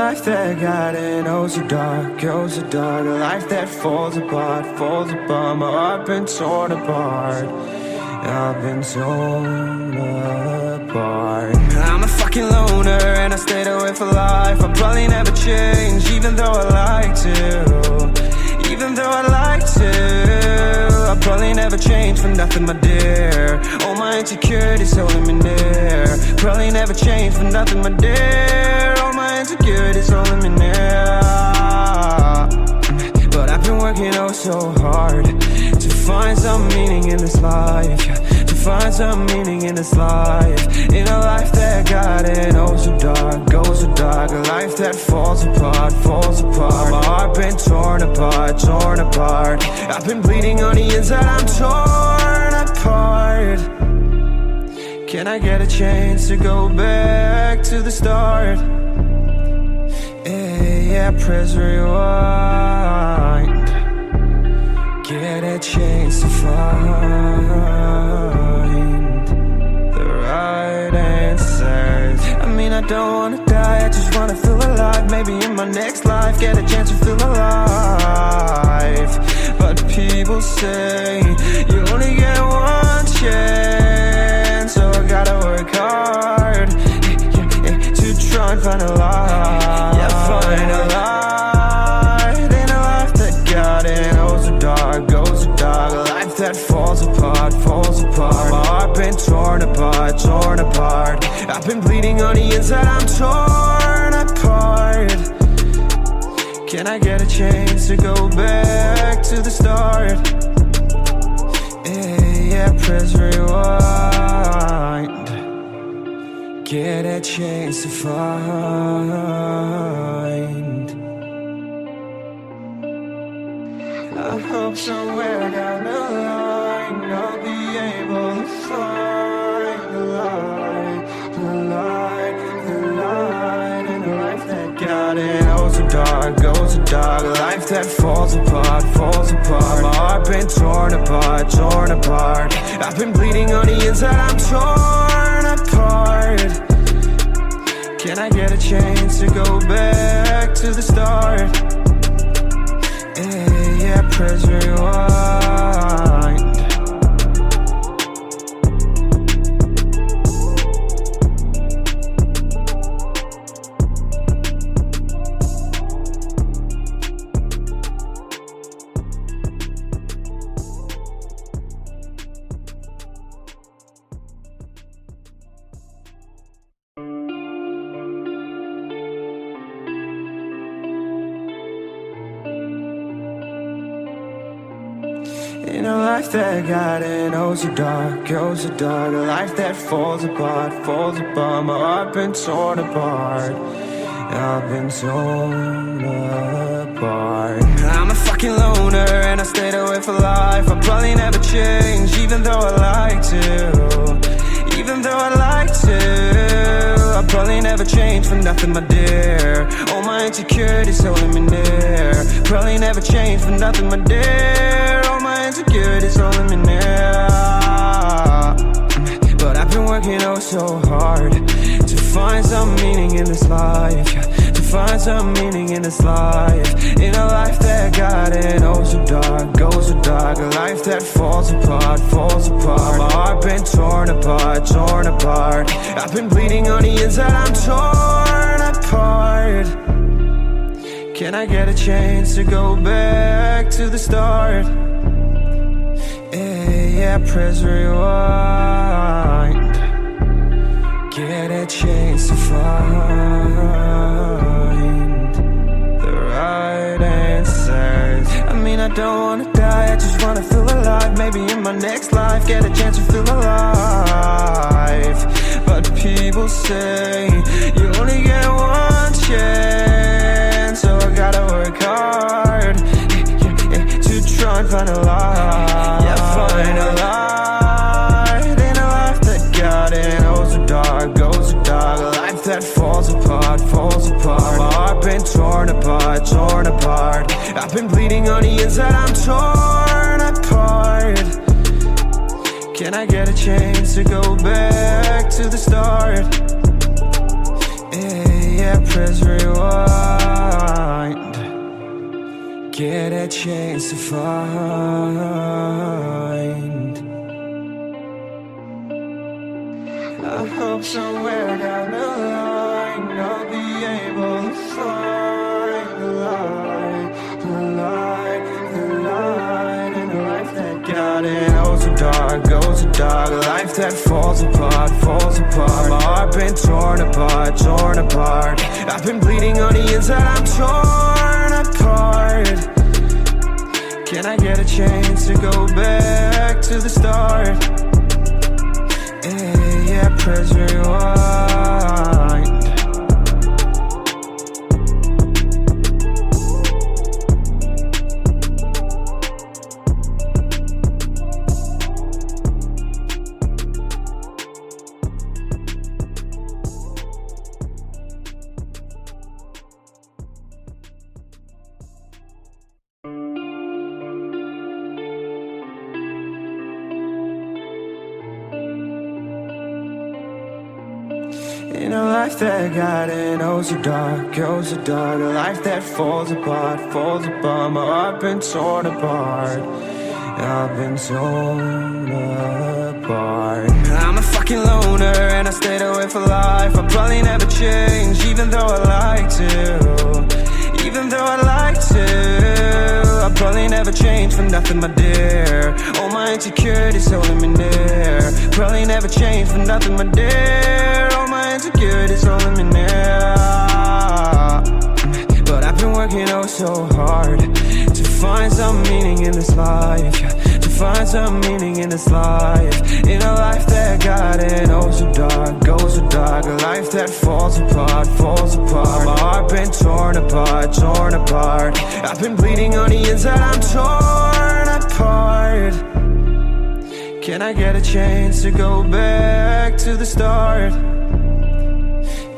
life that got it, oh so dark, oh so dark. A life that falls apart, falls apart. My heart been torn apart, I've been torn apart. I'm a fucking loner and I stayed away for life. I'll probably never change, even though I like to. Even though I like to, I'll probably never change for nothing, my dear. All my insecurities holding me near. Probably never change for nothing, my dear. All my insecurities holding me near. But I've been working oh so hard to find some meaning in this life, to find some meaning in this life. In a life that got it oh so dark, oh so dark. A life that falls apart, falls apart. My heart been torn apart, torn apart. I've been bleeding on the inside, I'm torn apart. Can I get a chance to go back to the start? Yeah, press rewind. Get a chance to find the right answers. I mean, I don't wanna die, I just wanna feel alive. Maybe in my next life, get a chance to feel alive. But people say you only get one chance, so I gotta work hard to try and find a light. Yeah, find a light in a life that got it oh so dark, oh so dark. A life that falls apart, falls apart. My heart been torn apart, torn apart. I've been bleeding on the inside, I'm torn apart. Can I get a chance to go back to the start? Yeah, press rewind. Get a chance to find. I hope somewhere down the line I'll be able to find the light, the light, the light in a life that got it oh so dark, oh so dark. A life that falls apart, falls apart. My heart been torn apart, torn apart. I've been bleeding on the inside, I'm torn apart. Can I get a chance to go back to the start? Yeah, press rewind. In a life that got it oh so dark, oh so dark. A life that falls apart, falls apart. My heart been torn apart, I've been torn apart. I'm a fucking loner and I stayed away for life. I'll probably never change, even though I like to. Even though I like to, I'll probably never change for nothing, my dear. All my insecurities holding me near. Probably never change for nothing, my dear. All my insecurities holding me near. But I've been working oh so hard to find some meaning in this life, to find some meaning in this life. In a life that got it oh so dark, oh so dark. A life that falls apart, falls apart. My heart been torn apart, torn apart. I've been bleeding on the inside, I'm torn apart. Can I get a chance to go back to the start? Yeah, press rewind. Get a chance to find the right answers. I mean, I don't wanna die, I just wanna feel alive. Maybe in my next life, get a chance to feel alive. But people say you only get one chance, so I gotta work hard to try and find a light. Yeah, find a light in a life that got it oh so dark, oh so dark. A life that falls apart, falls apart. My heart been torn apart, torn apart. I've been bleeding on the inside, I'm torn apart. Can I get a chance to go back to the start? Yeah, yeah, press rewind. Get a chance to find. I hope somewhere down the line I'll be able to find the light, the light, the light in a life that got it. Oh, so dark, goes so dark. A life that falls apart, falls apart. My heart been torn apart, torn apart. I've been bleeding on the inside, I'm torn apart. Can I get a chance to go back to the start? Yeah, press rewind. In a life that got it, oh so dark, oh so dark. A life that falls apart, falls apart. My heart been torn apart, I've been torn apart. I'm a fucking loner and I stayed away for life. I'll probably never change, even though I like to. Even though I like to, I'll probably never change for nothing, my dear. All my insecurities holding me near. Probably never change for nothing, my dear. All my insecurities holding me near. But I've been working oh so hard to find some meaning in this life, to find some meaning in this life. In a life that got it oh so dark, goes so dark. A life that falls apart, falls apart. My heart been torn apart, torn apart. I've been bleeding on the inside, I'm torn apart. Can I get a chance to go back to the start?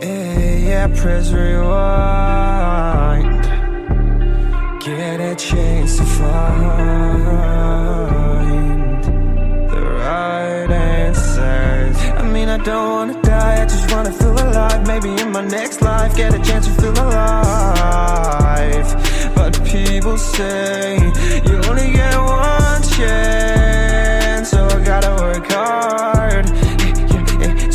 Yeah, press rewind. Get a chance to find the right answers. I mean, I don't wanna die, I just wanna feel alive. Maybe in my next life, get a chance to feel alive. But people say you only get one chance, so I gotta work hard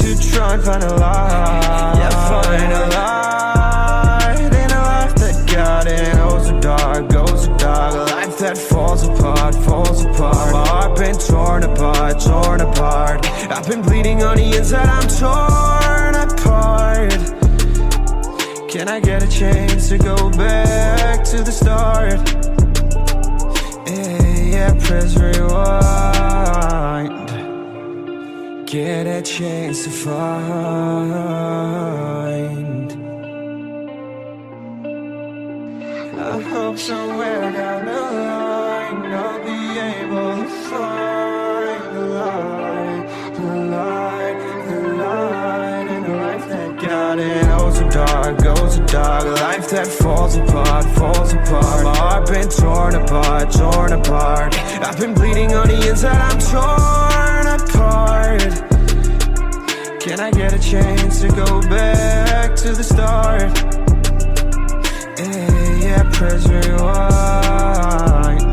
to try and find a light. Yeah, find a light in a life that got it oh so dark, goes so dark. A life that falls apart, falls apart. My heart been torn apart, torn apart. I've been bleeding on the inside, I'm torn apart. Can I get a chance to go back to the start? Yeah, press rewind. Get a chance to find. I hope somewhere down the line I'll be able to find the light, the light, the light in a life that got it oh so dark, goes so dark. A life that falls apart, falls apart. My heart been torn apart, torn apart. I've been bleeding on the inside, I'm torn apart. Can I get a chance to go back to the start? Yeah, press rewind.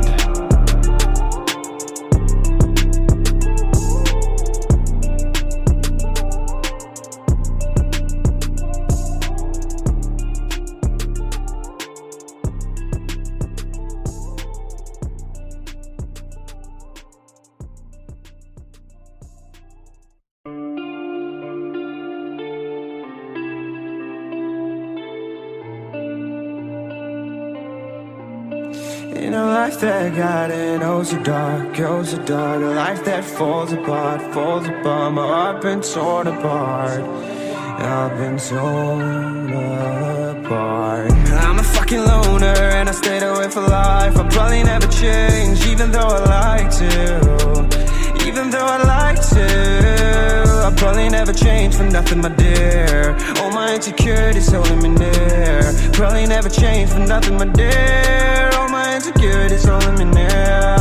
In a life that got it oh so dark, oh so dark. A life that falls apart, falls apart. My heart been torn apart, I've been torn apart. I'm a fucking loner and I stayed away for life. I'll probably never change, even though I like to. Even though I like to, I'll probably never change for nothing, my dear. All my insecurities holding me near. Probably never change for nothing, my dear. All my insecurities holding me near.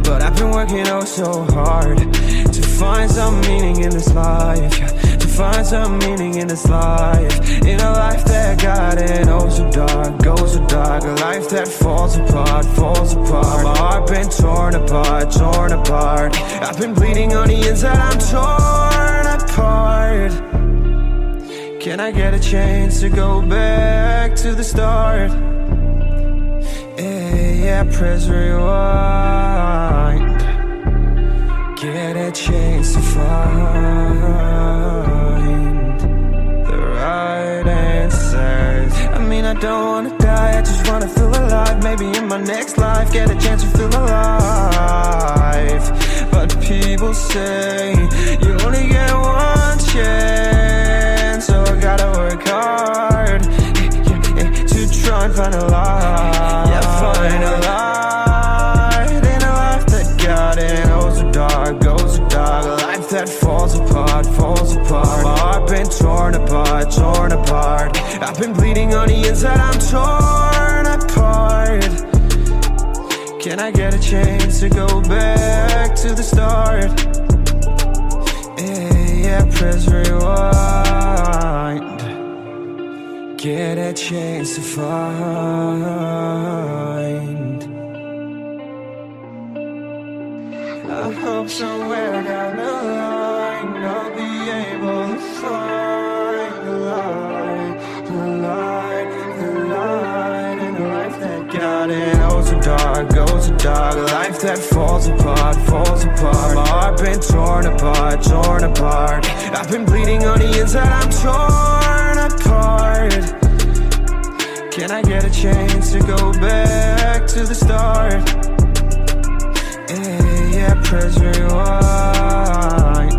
But I've been working oh so hard to find some meaning in this life, to find some meaning in this life. In a life that got it oh so dark, goes so dark. A life that falls apart, falls apart. My heart been torn apart, torn apart. I've been bleeding on the inside, I'm torn apart. Can I get a chance to go back to the start? Yeah, press rewind. Get a chance to find the right answers. I mean, I don't wanna die, I just wanna feel alive. Maybe in my next life, get a chance to feel alive. But people say you only get one chance, so I gotta work hard to try and find a light. Yeah, find a light in a life that got it oh so dark, goes so dark. A life that falls apart, falls apart. My heart been torn apart, torn apart. I've been bleeding on the inside, I'm torn apart. Can I get a chance to go back to the start? Yeah, press rewind. Get a chance to find. I hope somewhere down the line I'll be able to find the light, the light, the light in a life that got it oh so dark, goes so dark. A life that falls apart, falls apart. My heart been torn apart, torn apart. I've been bleeding on the inside, I'm torn apart. Can I get a chance to go back to the start? Yeah, press rewind.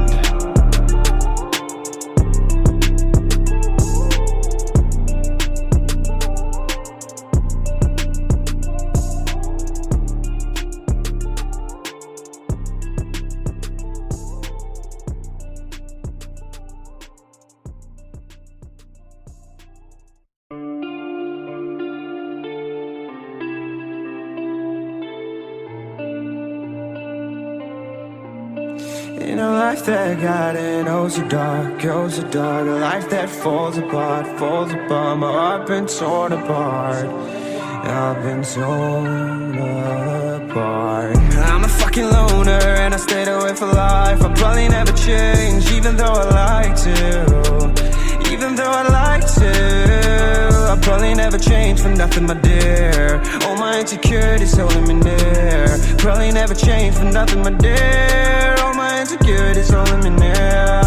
In a life that got it oh so dark, oh so dark. A life that falls apart, falls apart. My heart been torn apart, I've been torn apart. I'm a fucking loner and I stayed away for life. I'll probably never change, even though I like to. Even though I like to, I'll probably never change for nothing, my dear. All my insecurities holding me near. Probably never change for nothing, my dear. All my insecurities holding me near.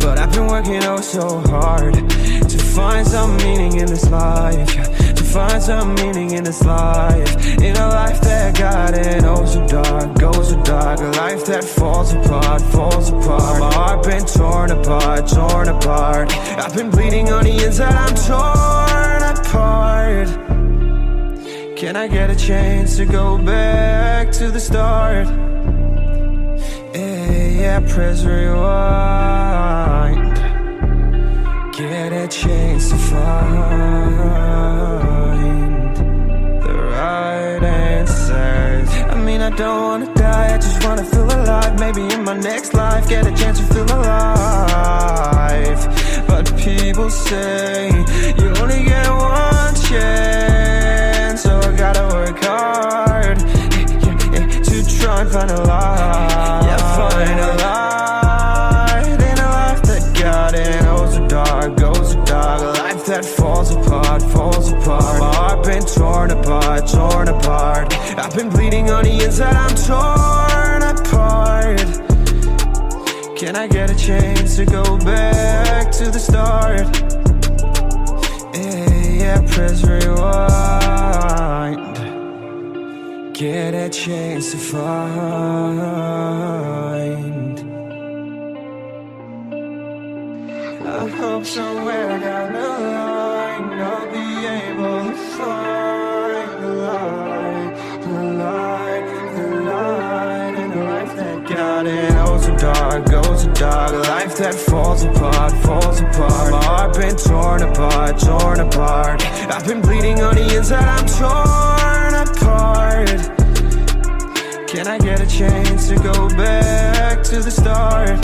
But I've been working oh so hard to find some meaning in this life. To find some meaning in this life. In a life that got it oh so dark, goes so dark. A life that falls apart, falls apart. My heart been torn apart, torn apart. I've been bleeding on the inside, I'm torn apart. Can I get a chance to go back to the start? Yeah, press rewind. Get a chance to find the right answers. I mean, I don't wanna die, I just wanna feel alive. Maybe in my next life, get a chance to feel alive. But people say you only get one chance, so I gotta work hard to try and find a light. Yeah, find a light in a life that got it oh so dark, goes so dark. A life that falls apart, falls apart. My heart been torn apart, torn apart. I've been bleeding on the inside, I'm torn apart. Can I get a chance to go back to the start? Yeah, press rewind. Get a chance to find. I hope somewhere down the line I'll be able to find the light, the light, the light in a life that got it oh so dark, goes so dark. A life that falls apart, falls apart. My heart been torn apart, torn apart. I've been bleeding on the inside, I'm torn apart. Can I get a chance to go back to the start?